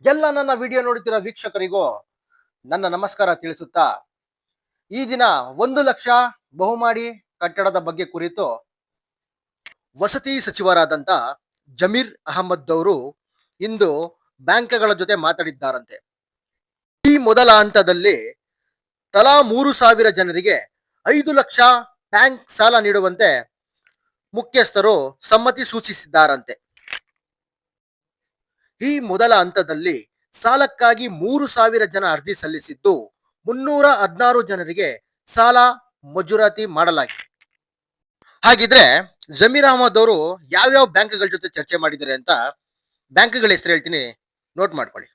ಎಲ್ಲ ನನ್ನ ವಿಡಿಯೋ ನೋಡುತ್ತಿರೋ ವೀಕ್ಷಕರಿಗೂ ನನ್ನ ನಮಸ್ಕಾರ ತಿಳಿಸುತ್ತಾ ಈ ದಿನ 1 ಲಕ್ಷ ಬಹುಮಾಡಿ ಕಟ್ಟಡದ ಬಗ್ಗೆ ಕುರಿತು ವಸತಿ ಸಚಿವರಾದಂತ ಜಮೀರ್ ಅಹಮದ್ ಅವರು ಇಂದು ಬ್ಯಾಂಕ್ಗಳ ಜೊತೆ ಮಾತಾಡಿದ್ದಾರಂತೆ. ಈ ಮೊದಲ ಹಂತದಲ್ಲಿ ತಲಾ 3,000 ಜನರಿಗೆ 5 ಲಕ್ಷ ಬ್ಯಾಂಕ್ ಸಾಲ ನೀಡುವಂತೆ ಮುಖ್ಯಸ್ಥರು ಸಮ್ಮತಿ ಸೂಚಿಸಿದ್ದಾರಂತೆ. ಈ ಮೊದಲ ಹಂತದಲ್ಲಿ ಸಾಲಕ್ಕಾಗಿ 3,000 ಜನ ಅರ್ಜಿ ಸಲ್ಲಿಸಿದ್ದು 316 ಜನರಿಗೆ ಸಾಲ ಮಂಜೂರಾತಿ ಮಾಡಲಾಗಿದೆ. ಹಾಗಿದ್ರೆ ಜಮೀರ್ ಅಹಮದ್ ಅವರು ಯಾವ್ಯಾವ ಬ್ಯಾಂಕ್ಗಳ ಜೊತೆ ಚರ್ಚೆ ಮಾಡಿದ್ದಾರೆ ಅಂತ ಬ್ಯಾಂಕ್ಗಳ ಹೆಸರು ಹೇಳ್ತೀನಿ, ನೋಟ್ ಮಾಡ್ಕೊಳ್ಳಿ.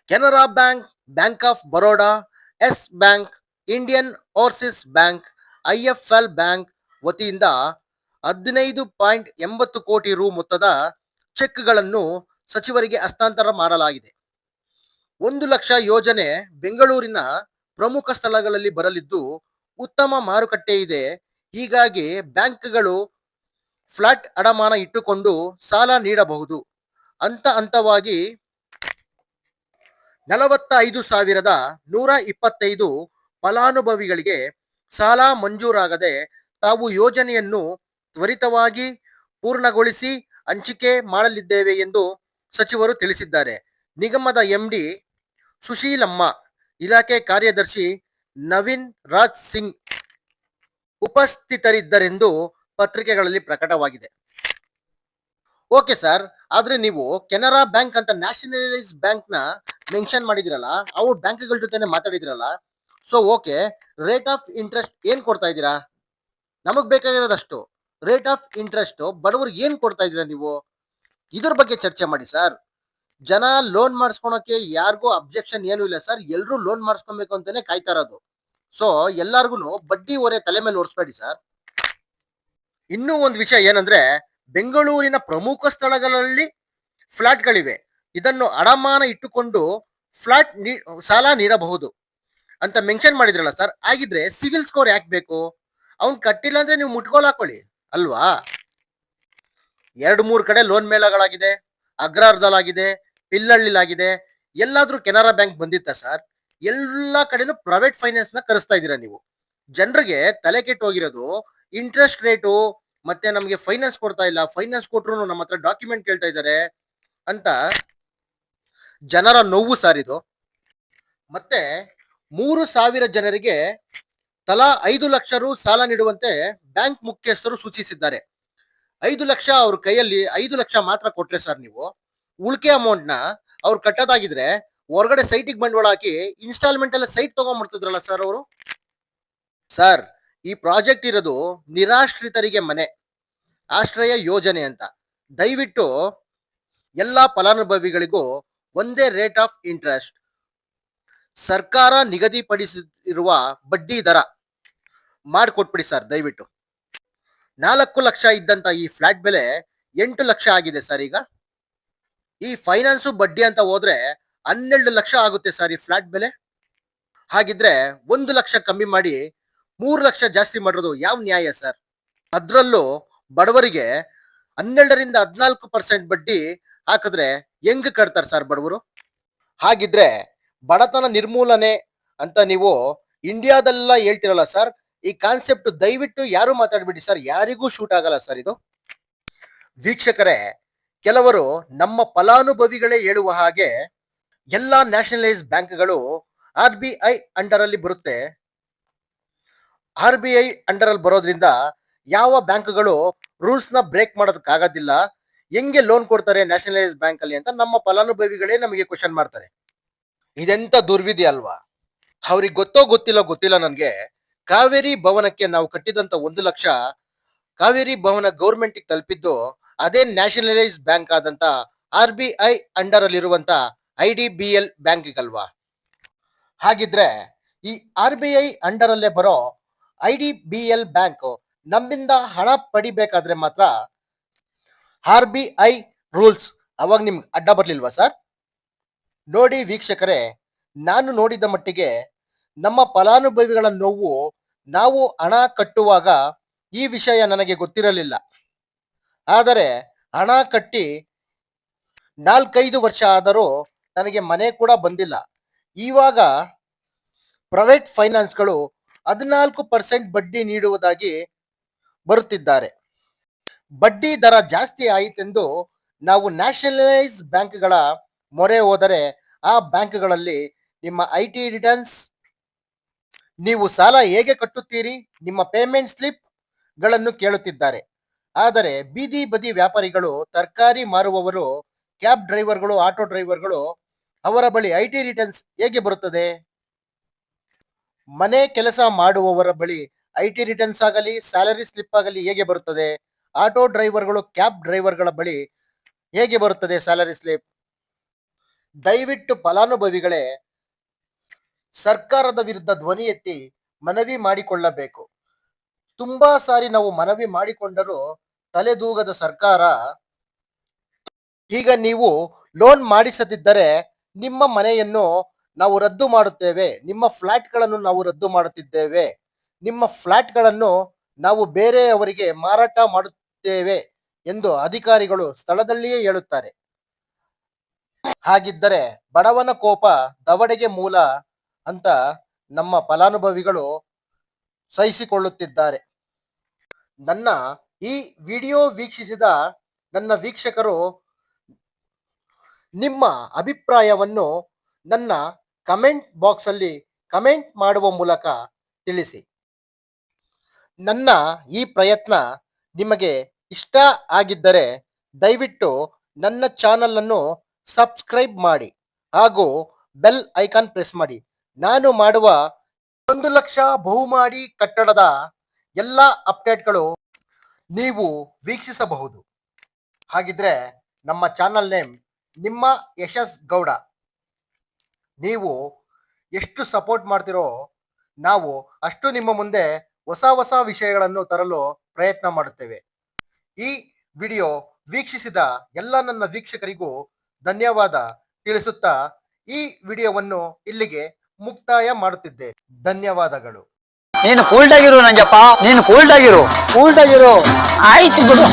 Canara bank, bank of Baroda, yes bank, Indian overseas bank, IFL bank ವತಿಯಿಂದ 15.80 ಕೋಟಿ ರು ಮೊತ್ತದ ಚೆಕ್ಗಳನ್ನು ಸಚಿವರಿಗೆ ಹಸ್ತಾಂತರ ಮಾಡಲಾಗಿದೆ. 1 ಲಕ್ಷ ಯೋಜನೆ ಬೆಂಗಳೂರಿನ ಪ್ರಮುಖ ಸ್ಥಳಗಳಲ್ಲಿ ಬರಲಿದ್ದು ಉತ್ತಮ ಮಾರುಕಟ್ಟೆ ಇದೆ. ಹೀಗಾಗಿ ಬ್ಯಾಂಕ್ಗಳು ಫ್ಲಾಟ್ ಅಡಮಾನ ಇಟ್ಟುಕೊಂಡು ಸಾಲ ನೀಡಬಹುದು. ಹಂತವಾಗಿ 45,125 ಫಲಾನುಭವಿಗಳಿಗೆ ಸಾಲ ಮಂಜೂರಾಗದೆ ತಾವು ಯೋಜನೆಯನ್ನು ತ್ವರಿತವಾಗಿ ಪೂರ್ಣಗೊಳಿಸಿ ಹಂಚಿಕೆ ಮಾಡಲಿದ್ದೇವೆ ಎಂದು ಸಚಿವರು ತಿಳಿಸಿದ್ದಾರೆ. ನಿಗಮದ ಎಂಡಿ ಸುಶೀಲಮ್ಮ, ಇಲಾಖೆ ಕಾರ್ಯದರ್ಶಿ ನವೀನ್ ರಾಜ್ ಸಿಂಗ್ ಉಪಸ್ಥಿತರಿದ್ದರೆಂದು ಪತ್ರಿಕೆಗಳಲ್ಲಿ ಪ್ರಕಟವಾಗಿದೆ. ಓಕೆ ಸರ್, ಆದ್ರೆ ನೀವು ಕೆನರಾ ಬ್ಯಾಂಕ್ ಅಂತ ನ್ಯಾಷನಲೈಸ್ ಬ್ಯಾಂಕ್ ನ ಮೆನ್ಷನ್ ಮಾಡಿದಿರಲ್ಲ, ಅವು ಬ್ಯಾಂಕ್ಗಳ ಜೊತೆ ಮಾತಾಡಿದಿರಲ್ಲ. So okay, rate of interest ಏನ್ ಕೊಡ್ತಾ ಇದ್ದೀರಾ? ನಮಗ್ ಬೇಕಾಗಿರೋದಷ್ಟು ರೇಟ್ ಆಫ್ ಇಂಟ್ರೆಸ್ಟ್ ಬಡವರಿಗೆ ಏನ್ ಕೊಡ್ತಾ ಇದ್ದೀರಾ ನೀವು? ಇದ್ರ ಬಗ್ಗೆ ಚರ್ಚೆ ಮಾಡಿ ಸರ್. ಜನ ಲೋನ್ ಮಾಡಿಸ್ಕೊಳಕ್ಕೆ ಯಾರಿಗೂ ಅಬ್ಜೆಕ್ಷನ್ ಏನು ಇಲ್ಲ ಸರ್. ಎಲ್ಲರೂ ಲೋನ್ ಮಾಡಿಸ್ಕೊಬೇಕು ಅಂತಾನೆ ಕಾಯ್ತಾ ಇರೋದು. ಸೊ ಎಲ್ಲಾರ್ಗು ಬಡ್ಡಿ ಹೊರೆ ತಲೆ ಮೇಲೆ ಓಡಿಸ್ಬೇಡಿ ಸರ್. ಇನ್ನೂ ಒಂದು ವಿಷಯ ಏನಂದ್ರೆ, ಬೆಂಗಳೂರಿನ ಪ್ರಮುಖ ಸ್ಥಳಗಳಲ್ಲಿ ಫ್ಲಾಟ್ಗಳಿವೆ. ಇದನ್ನು ಅಡಮಾನ ಇಟ್ಟುಕೊಂಡು ಫ್ಲಾಟ್ ಸಾಲ ನೀಡಬಹುದು ಅಂತ ಮೆನ್ಷನ್ ಮಾಡಿದ್ರಲ್ಲ ಸರ್. ಆಗಿದ್ರೆ ಸಿವಿಲ್ ಸ್ಕೋರ್ ಯಾಕೆ ಬೇಕು? ಅವ್ನು ಕಟ್ಟಿಲ್ಲ ಅಂದ್ರೆ ನೀವು ಮುಟ್ಗೋಲ್ ಹಾಕೊಳ್ಳಿ ಅಲ್ವಾ? 2-3 ಕಡೆ ಲೋನ್ ಮೇಳಗಳಾಗಿದೆ, ಅಗ್ರಹಾರದಲ್ಲಾಗಿದೆ, ಪಿಲ್ಲಳ್ಳಿಲಾಗಿದೆ. ಎಲ್ಲಾದ್ರೂ ಕೆನರಾ ಬ್ಯಾಂಕ್ ಬಂದಿತ್ತ ಸರ್? ಎಲ್ಲಾ ಕಡೆನೂ ಪ್ರೈವೇಟ್ ಫೈನಾನ್ಸ್ ನ ಕರೆಸ್ತಾ ಇದ್ದೀರಾ ನೀವು. ಜನರಿಗೆ ತಲೆ ಕೆಟ್ಟು ಹೋಗಿರೋದು ಇಂಟ್ರೆಸ್ಟ್ ರೇಟು, ಮತ್ತೆ ನಮಗೆ ಫೈನಾನ್ಸ್ ಕೊಡ್ತಾ ಇಲ್ಲ, ಫೈನಾನ್ಸ್ ಕೊಟ್ರು ನಮ್ಮ ಹತ್ರ ಡಾಕ್ಯುಮೆಂಟ್ ಕೇಳ್ತಾ ಇದ್ದಾರೆ ಅಂತ ಜನರ ನೋವು ಸರ್ ಇದು. ಮತ್ತೆ 3,000 ಜನರಿಗೆ ತಲಾ 5 ಲಕ್ಷ ರು ಸಾಲ ನೀಡುವಂತೆ ಬ್ಯಾಂಕ್ ಮುಖ್ಯಸ್ಥರು ಸೂಚಿಸಿದ್ದಾರೆ. 5 ಲಕ್ಷ ಅವ್ರ ಕೈಯಲ್ಲಿ 5 ಲಕ್ಷ ಮಾತ್ರ ಕೊಟ್ರೆ ಸರ್, ನೀವು ಉಳಿಕೆ ಅಮೌಂಟ್ ನ ಅವ್ರು ಕಟ್ಟೋದಾಗಿದ್ರೆ ಹೊರಗಡೆ ಸೈಟಿಗೆ ಬಂಡವಾಳ ಹಾಕಿ ಇನ್ಸ್ಟಾಲ್ಮೆಂಟ್ ಎಲ್ಲ ಸೈಟ್ ತಗೊಂಡ್ಬಿಡ್ತಿದ್ರಲ್ಲ ಸರ್ ಅವರು. ಸರ್, ಈ ಪ್ರಾಜೆಕ್ಟ್ ಇರೋದು ನಿರಾಶ್ರಿತರಿಗೆ ಮನೆ ಆಶ್ರಯ ಯೋಜನೆ ಅಂತ. ದಯವಿಟ್ಟು ಎಲ್ಲಾ ಫಲಾನುಭವಿಗಳಿಗೂ ಒಂದೇ ರೇಟ್ ಆಫ್ ಇಂಟ್ರೆಸ್ಟ್, ಸರ್ಕಾರ ನಿಗದಿಪಡಿಸಿರುವ ಬಡ್ಡಿ ದರ ಮಾಡಿಕೊಟ್ಬಿಡಿ ಸರ್ ದಯವಿಟ್ಟು. 4 ಲಕ್ಷ ಇದ್ದಂತ ಈ ಫ್ಲಾಟ್ ಬೆಲೆ 8 ಲಕ್ಷ ಆಗಿದೆ ಸರ್ ಈಗ. ಈ ಫೈನಾನ್ಸು ಬಡ್ಡಿ ಅಂತ ಹೋದ್ರೆ 12 ಲಕ್ಷ ಆಗುತ್ತೆ ಸರ್ ಈ ಫ್ಲಾಟ್ ಬೆಲೆ. ಹಾಗಿದ್ರೆ 1 ಲಕ್ಷ ಕಮ್ಮಿ ಮಾಡಿ 3 ಲಕ್ಷ ಜಾಸ್ತಿ ಮಾಡೋದು ಯಾವ ನ್ಯಾಯ ಸರ್? ಅದ್ರಲ್ಲೂ ಬಡವರಿಗೆ 12-14% ಬಡ್ಡಿ ಹಾಕಿದ್ರೆ ಹೆಂಗ್ ಕಟ್ತಾರೆ ಸರ್ ಬಡವರು? ಹಾಗಿದ್ರೆ ಬಡತನ ನಿರ್ಮೂಲನೆ ಅಂತ ನೀವು ಇಂಡಿಯಾದೆಲ್ಲ ಹೇಳ್ತಿರಲ್ಲ ಸರ್, ಈ ಕಾನ್ಸೆಪ್ಟ್ ದಯವಿಟ್ಟು ಯಾರು ಮಾತಾಡ್ಬಿಡಿ ಸರ್, ಯಾರಿಗೂ ಶೂಟ್ ಆಗಲ್ಲ ಸರ್ ಇದು. ವೀಕ್ಷಕರೇ, ಕೆಲವರು ನಮ್ಮ ಫಲಾನುಭವಿಗಳೇ ಹೇಳುವ ಹಾಗೆ ಎಲ್ಲಾ ನ್ಯಾಷನಲೈಸ್ ಬ್ಯಾಂಕ್ಗಳು RBI ಅಂಡರ್ ಅಲ್ಲಿ ಬರುತ್ತೆ. RBI ಅಂಡರ್ ಅಲ್ಲಿ ಬರೋದ್ರಿಂದ ಯಾವ ಬ್ಯಾಂಕ್ಗಳು ರೂಲ್ಸ್ ನ ಬ್ರೇಕ್ ಮಾಡೋದಕ್ಕಾಗೋದಿಲ್ಲ. ಹೆಂಗೆ ಲೋನ್ ಕೊಡ್ತಾರೆ ನ್ಯಾಷನಲೈಸ್ ಬ್ಯಾಂಕ್ ಅಲ್ಲಿ ಅಂತ ನಮ್ಮ ಫಲಾನುಭವಿಗಳೇ ನಮಗೆ ಕ್ವಶನ್ ಮಾಡ್ತಾರೆ. ಇದೆಂತ ದುರ್ವಿಧಿ ಅಲ್ವಾ? ಅವ್ರಿಗೆ ಗೊತ್ತಿಲ್ಲ ನನ್ಗೆ. ಕಾವೇರಿ ಭವನಕ್ಕೆ ನಾವು ಕಟ್ಟಿದಂತ 1 ಲಕ್ಷ ಕಾವೇರಿ ಭವನ ಗೌರ್ಮೆಂಟ್ ತಲುಪಿದ್ದು ಅದೇ ನ್ಯಾಷನಲೈಸ್ ಬ್ಯಾಂಕ್ ಆದಂತ RBI ಅಂಡರ್ ಅಲ್ಲಿರುವಂತ IDBL ಬ್ಯಾಂಕ್ ಅಲ್ವಾ? ಹಾಗಿದ್ರೆ ಈ RBI ಅಂಡರ್ ಅಲ್ಲೇ ಬರೋ IDBL ಬ್ಯಾಂಕ್ ನಮ್ಮಿಂದ ಹಣ ಪಡಿಬೇಕಾದ್ರೆ ಮಾತ್ರ RBI ರೂಲ್ಸ್ ಅವಾಗ ನಿಮ್ಗೆ ಅಡ್ಡ ಬರ್ಲಿಲ್ವಾ ಸರ್? ನೋಡಿ ವೀಕ್ಷಕರೇ, ನಾನು ನೋಡಿದ ಮಟ್ಟಿಗೆ ನಮ್ಮ ಫಲಾನುಭವಿಗಳ ನೋವು, ನಾವು ಹಣ ಕಟ್ಟುವಾಗ ಈ ವಿಷಯ ನನಗೆ ಗೊತ್ತಿರಲಿಲ್ಲ. ಆದರೆ ಹಣ ಕಟ್ಟಿ 4-5 ವರ್ಷ ಆದರೂ ನನಗೆ ಮನೆ ಕೂಡ ಬಂದಿಲ್ಲ. ಇವಾಗ ಪ್ರೈವೇಟ್ ಫೈನಾನ್ಸ್ಗಳು 14% ಬಡ್ಡಿ ನೀಡುವುದಾಗಿ ಬರುತ್ತಿದ್ದಾರೆ. ಬಡ್ಡಿ ದರ ಜಾಸ್ತಿ ಆಯಿತೆಂದು ನಾವು ನ್ಯಾಷನಲೈಸ್ ಬ್ಯಾಂಕ್ಗಳ ಮೊರೆ ಹೋದರೆ ಆ ಬ್ಯಾಂಕ್ಗಳಲ್ಲಿ ನಿಮ್ಮ ಐಟಿ ರಿಟರ್ನ್ಸ್, ನೀವು ಸಾಲ ಹೇಗೆ ಕಟ್ಟುತ್ತೀರಿ, ನಿಮ್ಮ ಪೇಮೆಂಟ್ ಸ್ಲಿಪ್ ಗಳನ್ನು ಕೇಳುತ್ತಿದ್ದಾರೆ. ಆದರೆ ಬೀದಿ ಬದಿ ವ್ಯಾಪಾರಿಗಳು, ತರಕಾರಿ ಮಾರುವವರು, ಕ್ಯಾಬ್ ಡ್ರೈವರ್ಗಳು, ಆಟೋ ಡ್ರೈವರ್ಗಳು, ಅವರ ಬಳಿ ಐಟಿ ರಿಟರ್ನ್ಸ್ ಹೇಗೆ ಬರುತ್ತದೆ? ಮನೆ ಕೆಲಸ ಮಾಡುವವರ ಬಳಿ ಐಟಿ ರಿಟರ್ನ್ಸ್ ಆಗಲಿ, ಸ್ಯಾಲರಿ ಸ್ಲಿಪ್ ಆಗಲಿ ಹೇಗೆ ಬರುತ್ತದೆ? ಆಟೋ ಡ್ರೈವರ್ಗಳು, ಕ್ಯಾಬ್ ಡ್ರೈವರ್ಗಳ ಬಳಿ ಹೇಗೆ ಬರುತ್ತದೆ ಸ್ಯಾಲರಿ ಸ್ಲಿಪ್? ದಯವಿಟ್ಟು ಫಲಾನುಭವಿಗಳೇ, ಸರ್ಕಾರದ ವಿರುದ್ಧ ಧ್ವನಿ ಎತ್ತಿ ಮನವಿ ಮಾಡಿಕೊಳ್ಳಬೇಕು. ತುಂಬಾ ಸಾರಿ ನಾವು ಮನವಿ ಮಾಡಿಕೊಂಡರೂ ತಲೆದೂಗದ ಸರ್ಕಾರ, ಈಗ ನೀವು ಲೋನ್ ಮಾಡಿಸದಿದ್ದರೆ ನಿಮ್ಮ ಮನೆಯನ್ನು ನಾವು ರದ್ದು ಮಾಡುತ್ತೇವೆ, ನಿಮ್ಮ ಫ್ಲಾಟ್ಗಳನ್ನು ನಾವು ರದ್ದು ಮಾಡುತ್ತಿದ್ದೇವೆ, ನಿಮ್ಮ ಫ್ಲಾಟ್ಗಳನ್ನು ನಾವು ಬೇರೆಯವರಿಗೆ ಮಾರಾಟ ಮಾಡುತ್ತೇವೆ ಎಂದು ಅಧಿಕಾರಿಗಳು ಸ್ಥಳದಲ್ಲಿಯೇ ಹೇಳುತ್ತಾರೆ. ಹಾಗಿದ್ದರೆ ಬಡವನ ಕೋಪ ದವಡೆಗೆ ಮೂಲ ಅಂತ ನಮ್ಮ ಫಲಾನುಭವಿಗಳು ಸಹಿಸಿಕೊಳ್ಳುತ್ತಿದ್ದಾರೆ. ನನ್ನ ಈ ವಿಡಿಯೋ ವೀಕ್ಷಿಸಿದ ನನ್ನ ವೀಕ್ಷಕರು ನಿಮ್ಮ ಅಭಿಪ್ರಾಯವನ್ನು ನನ್ನ ಕಮೆಂಟ್ ಬಾಕ್ಸ್ ಅಲ್ಲಿ ಕಮೆಂಟ್ ಮಾಡುವ ಮೂಲಕ ತಿಳಿಸಿ. ನನ್ನ ಈ ಪ್ರಯತ್ನ ನಿಮಗೆ ಇಷ್ಟ ಆಗಿದ್ದರೆ ದಯವಿಟ್ಟು ನನ್ನ ಚಾನಲ್ ಅನ್ನು ಸಬ್ಸ್ಕ್ರೈಬ್ ಮಾಡಿ ಹಾಗೂ ಬೆಲ್ ಐಕಾನ್ ಪ್ರೆಸ್ ಮಾಡಿ. ನಾನು ಮಾಡುವ 1 ಲಕ್ಷ ಬಹುಮಹಡಿ ಕಟ್ಟಡದ ಎಲ್ಲ ಅಪ್ಡೇಟ್ಗಳು ನೀವು ವೀಕ್ಷಿಸಬಹುದು. ಹಾಗಿದ್ರೆ ನಮ್ಮ ಚಾನಲ್ ನೇಮ್ ನಿಮ್ಮ ಯಶಸ್ ಗೌಡ. ನೀವು ಎಷ್ಟು ಸಪೋರ್ಟ್ ಮಾಡ್ತಿರೋ ನಾವು ಅಷ್ಟು ನಿಮ್ಮ ಮುಂದೆ ಹೊಸ ಹೊಸ ವಿಷಯಗಳನ್ನು ತರಲು ಪ್ರಯತ್ನ ಮಾಡುತ್ತೇವೆ. ಈ ವಿಡಿಯೋ ವೀಕ್ಷಿಸಿದ ಎಲ್ಲ ನನ್ನ ವೀಕ್ಷಕರಿಗೂ ಧನ್ಯವಾದ ತಿಳಿಸುತ್ತಾ ಈ ವಿಡಿಯೋವನ್ನು ಇಲ್ಲಿಗೆ ಮುಕ್ತಾಯ ಮಾಡುತ್ತಿದ್ದೆ. ಧನ್ಯವಾದಗಳು. ನೀನು ಕೂಲ್ಡ್ ಆಗಿರು ನಂಜಪ್ಪ, ನೀನು ಕೂಲ್ಡ್ ಆಗಿರು. ಆಯ್ತು ಬಿಡು.